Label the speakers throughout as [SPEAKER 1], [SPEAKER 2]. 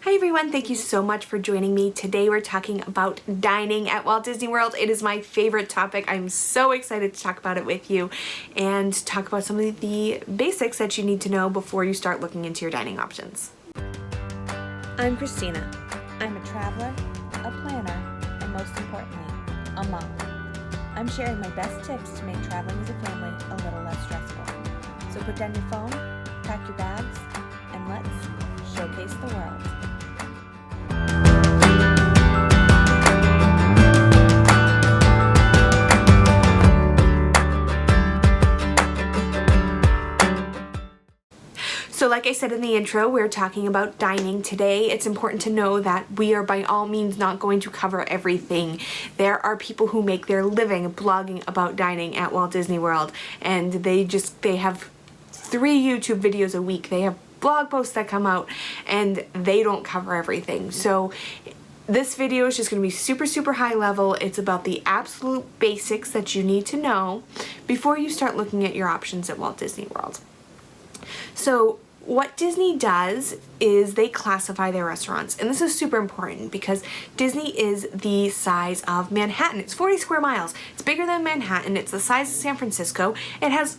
[SPEAKER 1] Hi everyone, thank you so much for joining me. Today we're talking about dining at Walt Disney World. It is my favorite topic. I'm so excited to talk about it with you and talk about some of the basics that you need to know before you start looking into your dining options.
[SPEAKER 2] I'm Christina. I'm a traveler, a planner, and most importantly, a mom. I'm sharing my best tips to make traveling as a family a little less stressful. So put down your phone, pack your bags, and let's showcase the world.
[SPEAKER 1] So like I said in the intro, we're talking about dining today. It's important to know that we are by all means not going to cover everything. There are people who make their living blogging about dining at Walt Disney World, and they have 3 YouTube videos a week. They have blog posts that come out and they don't cover everything. So this video is just going to be super high level. It's about the absolute basics that you need to know before you start looking at your options at Walt Disney World. So what Disney does is they classify their restaurants, and this is super important because Disney is the size of Manhattan. It's 40 square miles. It's bigger than Manhattan. It's the size of San Francisco. It has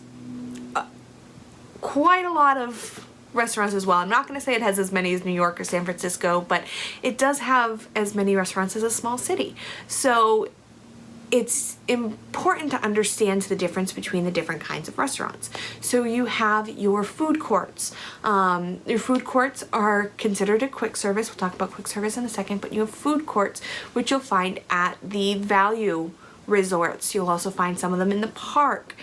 [SPEAKER 1] quite a lot of restaurants as well. I'm not going to say it has as many as New York or San Francisco, but it does have as many restaurants as a small city. So it's important to understand the difference between the different kinds of restaurants. So you have your food courts. Your food courts are considered a quick service. We'll talk about quick service in a second, but you have food courts, which you'll find at the value resorts. You'll also find some of them in the park.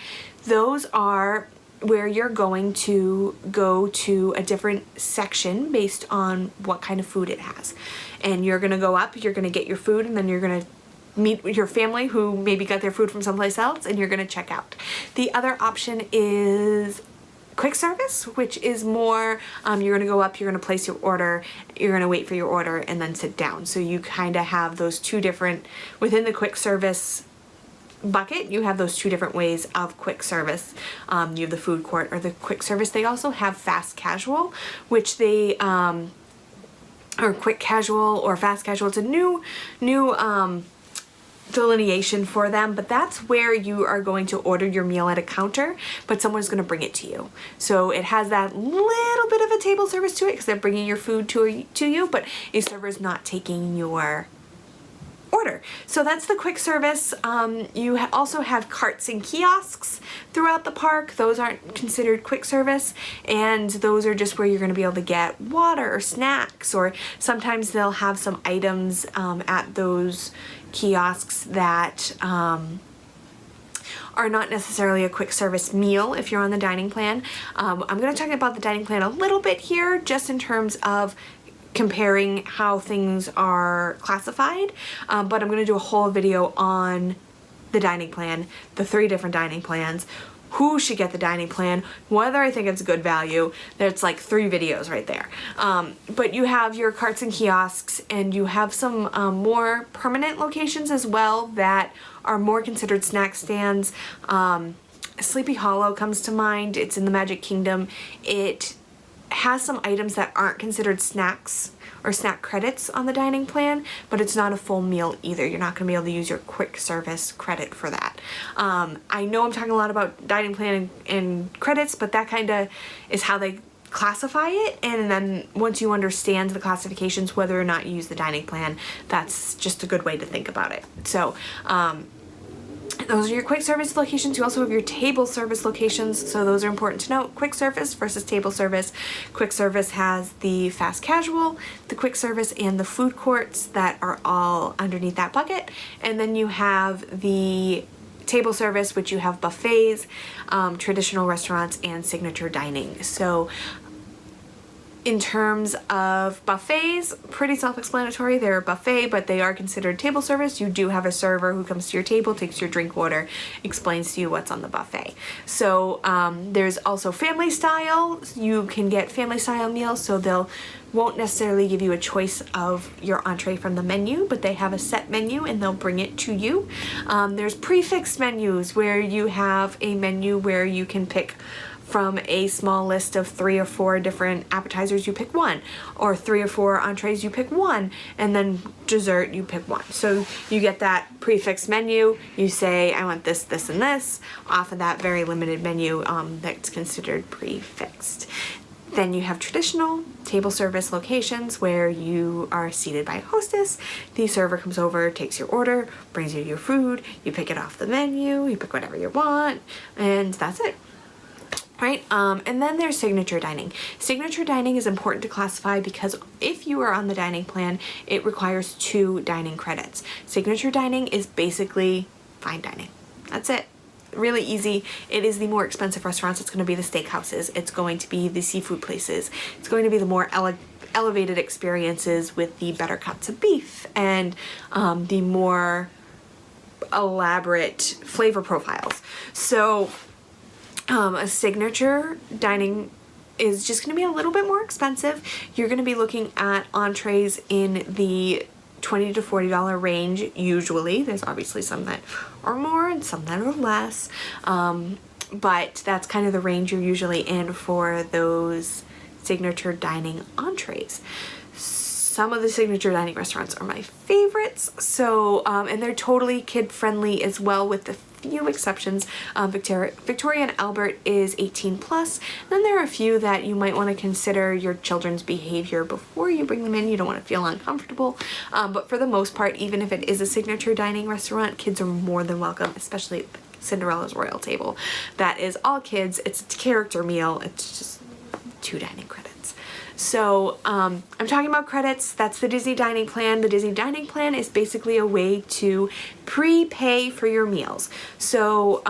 [SPEAKER 1] Those are where you're going to go to a different section based on what kind of food it has. And you're going to go up, you're going to get your food, and then you're going to meet with your family who maybe got their food from someplace else, and you're going to check out. The other option is quick service, which is more, you're going to go up, you're going to place your order, you're going to wait for your order, and then sit down. So you kind of have those two different, within the quick service bucket, you have those two different ways of quick service. You have the food court or the quick service. They also have fast casual, which they, or quick casual or fast casual. It's a new delineation for them, but that's where you are going to order your meal at a counter, but someone's going to bring it to you. So it has that little bit of a table service to it because they're bringing your food to you, but a server's not taking your order. So that's the quick service. You also have carts and kiosks throughout the park. Those aren't considered quick service, and those are just where you're going to be able to get water or snacks, or sometimes they'll have some items at those kiosks that are not necessarily a quick service meal if you're on the dining plan. I'm going to talk about the dining plan a little bit here, just in terms of comparing how things are classified, but I'm going to do a whole video on the dining plan, the 3 different dining plans, who should get the dining plan, whether I think it's a good value. There's like 3 videos right there. But you have your carts and kiosks, and you have some more permanent locations as well that are more considered snack stands. Sleepy Hollow comes to mind. It's in the Magic Kingdom. It has some items that aren't considered snacks or snack credits on the dining plan, but it's not a full meal either. You're not going to be able to use your quick service credit for that. I know I'm talking a lot about dining plan and credits, but that kind of is how they classify it, and then once you understand the classifications, whether or not you use the dining plan, that's just a good way to think about it. So those are your quick service locations. You also have your table service locations, so those are important to note. Quick service versus table service. Quick service has the fast casual, the quick service, and the food courts that are all underneath that bucket. And then you have the table service, which you have buffets, traditional restaurants, and signature dining. So in terms of buffets, pretty self-explanatory. They're a buffet, but they are considered table service. You do have a server who comes to your table, takes your drink order, explains to you what's on the buffet. So there's also family style. You can get family style meals, so they'll won't necessarily give you a choice of your entree from the menu, but they have a set menu and they'll bring it to you. There's prefixed menus where you have a menu where you can pick from a small list of 3 or 4 different appetizers, you pick one, or 3 or 4 entrees, you pick one, and then dessert, you pick one. So you get that prefix menu, you say, I want this, this, and this, off of that very limited menu that's considered prefixed. Then you have traditional table service locations where you are seated by a hostess. The server comes over, takes your order, brings you your food, you pick it off the menu, you pick whatever you want, and that's it. Right? And then there's signature dining. Signature dining is important to classify because if you are on the dining plan, it requires 2 dining credits. Signature dining is basically fine dining. That's it. Really easy. It is the more expensive restaurants. It's going to be the steakhouses. It's going to be the seafood places. It's going to be the more elevated experiences with the better cuts of beef and the more elaborate flavor profiles. So a signature dining is just going to be a little bit more expensive. You're going to be looking at entrees in the $20 to $40 range usually. There's obviously some that are more and some that are less, but that's kind of the range you're usually in for those signature dining entrees. Some of the signature dining restaurants are my favorites, so and they're totally kid friendly as well, with the few exceptions. Victoria and Albert is 18 plus. Then there are a few that you might want to consider your children's behavior before you bring them in. You don't want to feel uncomfortable, but for the most part, even if it is a signature dining restaurant, kids are more than welcome, especially Cinderella's Royal Table. That is all kids. It's a character meal. It's just 2 dining credits. So I'm talking about credits. That's the Disney Dining Plan. The Disney Dining Plan is basically a way to prepay for your meals. So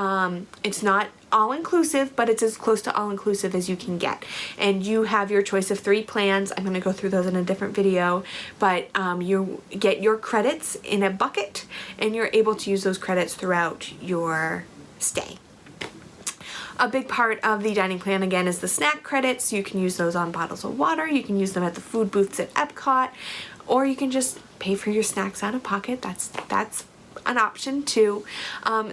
[SPEAKER 1] it's not all-inclusive, but it's as close to all-inclusive as you can get. And you have your choice of 3 plans. I'm going to go through those in a different video, but you get your credits in a bucket, and you're able to use those credits throughout your stay. A big part of the dining plan, again, is the snack credits. You can use those on bottles of water. You can use them at the food booths at Epcot, or you can just pay for your snacks out of pocket. That's an option too.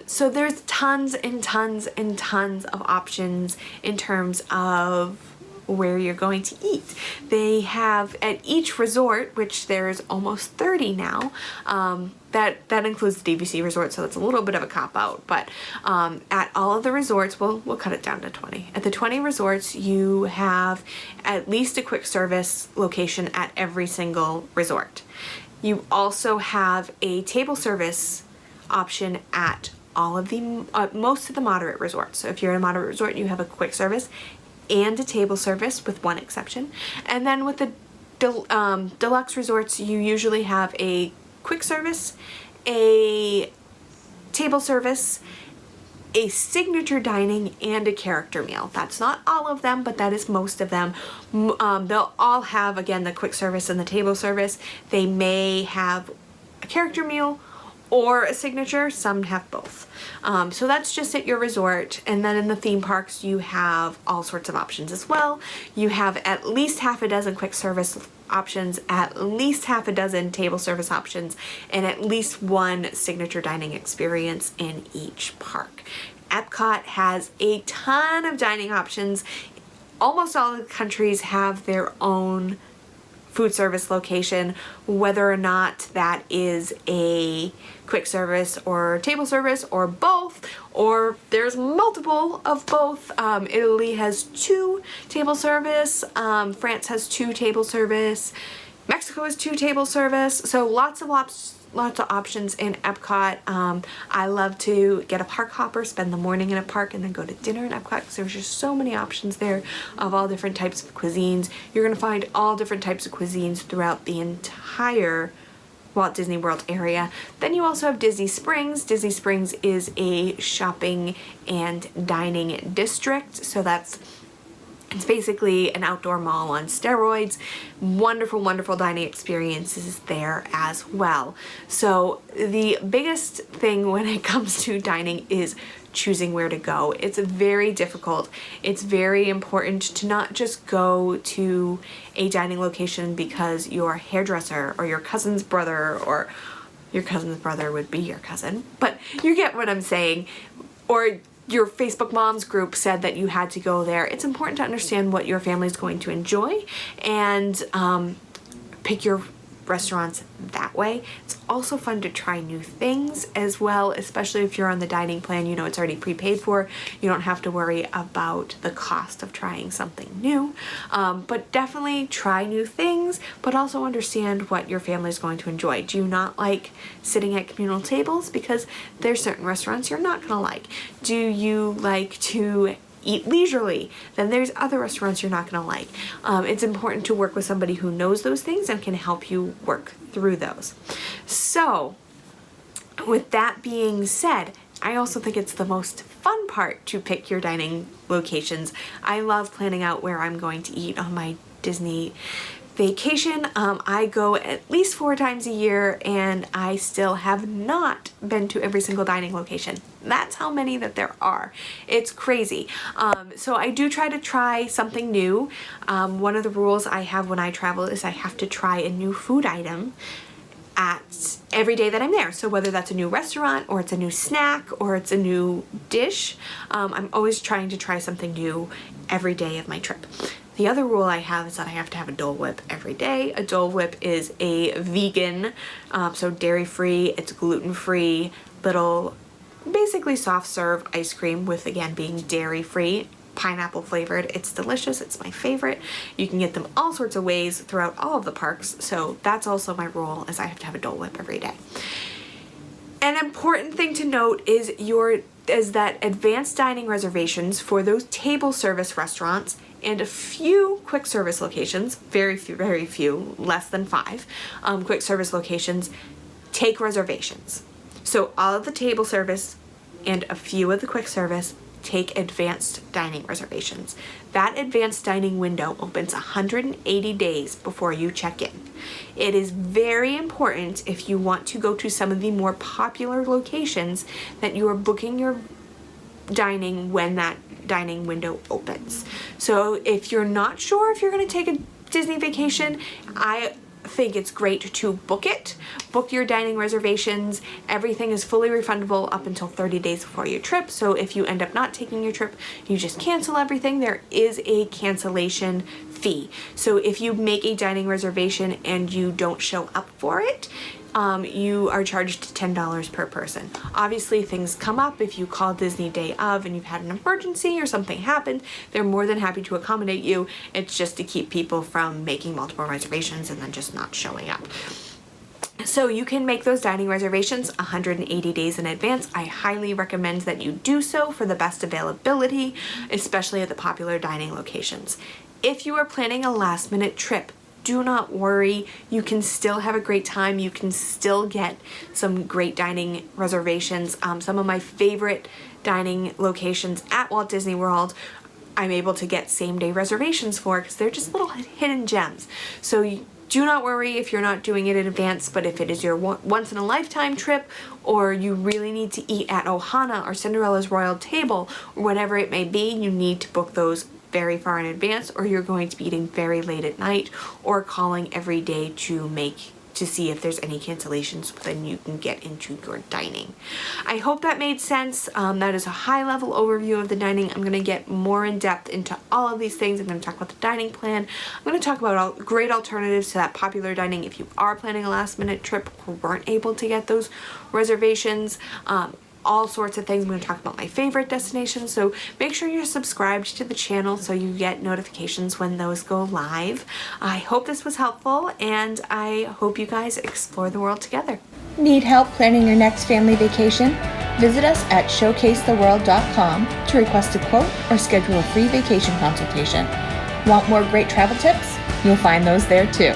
[SPEAKER 1] So there's tons and tons and tons of options in terms of where you're going to eat. They have at each resort, which there's almost 30 now, that includes the DVC resort, so it's a little bit of a cop-out, but at all of the resorts, we'll cut it down to 20. At the 20 resorts, you have at least a quick service location at every single resort. You also have a table service option at all of the most of the moderate resorts. So if you're in a moderate resort, you have a quick service and a table service, with one exception. And then with the deluxe resorts, you usually have a quick service, a table service, a signature dining, and a character meal. That's not all of them, but that is most of them. They'll all have, again, the quick service and the table service. They may have a character meal or a signature. Some have both. So that's just at your resort. And then in the theme parks, you have all sorts of options as well. You have at least half a dozen quick service options, at least half a dozen table service options, and at least 1 signature dining experience in each park. Epcot has a ton of dining options. Almost all of the countries have their own food service location, whether or not that is a quick service or table service or both, or there's multiple of both. Italy has 2 table service, France has 2 table service, Mexico has 2 table service, so lots of options in Epcot. I love to get a park hopper, spend the morning in a park, and then go to dinner in Epcot, because there's just so many options there of all different types of cuisines. You're going to find all different types of cuisines throughout the entire Walt Disney World area. Then you also have Disney Springs. Disney Springs is a shopping and dining district, so it's basically an outdoor mall on steroids. Wonderful, wonderful dining experiences there as well. So the biggest thing when it comes to dining is choosing where to go. It's very difficult. It's very important to not just go to a dining location because your hairdresser or your cousin's brother, or your cousin's brother would be your cousin, but you get what I'm saying, or your Facebook Moms group said that you had to go there. It's important to understand what your family is going to enjoy and pick your restaurants that way. It's also fun to try new things as well, especially if you're on the dining plan, you know it's already prepaid for. You don't have to worry about the cost of trying something new. But definitely try new things, but also understand what your family is going to enjoy. Do you not like sitting at communal tables? Because there's certain restaurants you're not gonna like. Do you like to eat leisurely? Then there's other restaurants you're not gonna like. It's important to work with somebody who knows those things and can help you work through those. So with that being said, I also think it's the most fun part to pick your dining locations. I love planning out where I'm going to eat on my Disney vacation. I go at least 4 times a year and I still have not been to every single dining location. That's how many that there are. It's crazy. So I do try to try something new. One of the rules I have when I travel is I have to try a new food item at every day that I'm there. So whether that's a new restaurant or it's a new snack or it's a new dish, I'm always trying to try something new every day of my trip. The other rule I have is that I have to have a Dole Whip every day. A Dole Whip is a vegan, so dairy-free, it's gluten-free, little, basically soft serve ice cream with, again, being dairy-free, pineapple flavored. It's delicious, it's my favorite. You can get them all sorts of ways throughout all of the parks, so that's also my rule, is I have to have a Dole Whip every day. An important thing to note is that advanced dining reservations for those table service restaurants and a few quick service locations, very few, less than 5 quick service locations, take reservations. So all of the table service and a few of the quick service take advanced dining reservations. That advanced dining window opens 180 days before you check in. It is very important, if you want to go to some of the more popular locations, that you are booking your dining when that dining window opens. So if you're not sure if you're going to take a Disney vacation, I think it's great to book it. Book your dining reservations. Everything is fully refundable up until 30 days before your trip. So if you end up not taking your trip, you just cancel everything. There is a cancellation fee. So if you make a dining reservation and you don't show up for it, you are charged $10 per person. Obviously, things come up. If you call Disney day of and you've had an emergency or something happened, they're more than happy to accommodate you. It's just to keep people from making multiple reservations and then just not showing up. So you can make those dining reservations 180 days in advance. I highly recommend that you do so for the best availability, especially at the popular dining locations. If you are planning a last-minute trip, do not worry. You can still have a great time. You can still get some great dining reservations. Some of my favorite dining locations at Walt Disney World, I'm able to get same-day reservations for because they're just little hidden gems. So do not worry if you're not doing it in advance, but if it is your once-in-a-lifetime trip, or you really need to eat at Ohana or Cinderella's Royal Table, or whatever it may be, you need to book those very far in advance, or you're going to be eating very late at night or calling every day to see if there's any cancellations, then you can get into your dining. I hope that made sense. That is a high-level overview of the dining. I'm going to get more in depth into all of these things. I'm going to talk about the dining plan. I'm going to talk about great alternatives to that popular dining if you are planning a last-minute trip or weren't able to get those reservations. All sorts of things. I'm going to talk about my favorite destinations, so make sure you're subscribed to the channel so you get notifications when those go live. I hope this was helpful, and I hope you guys explore the world together.
[SPEAKER 2] Need help planning your next family vacation? Visit us at showcasetheworld.com to request a quote or schedule a free vacation consultation. Want more great travel tips? You'll find those there too.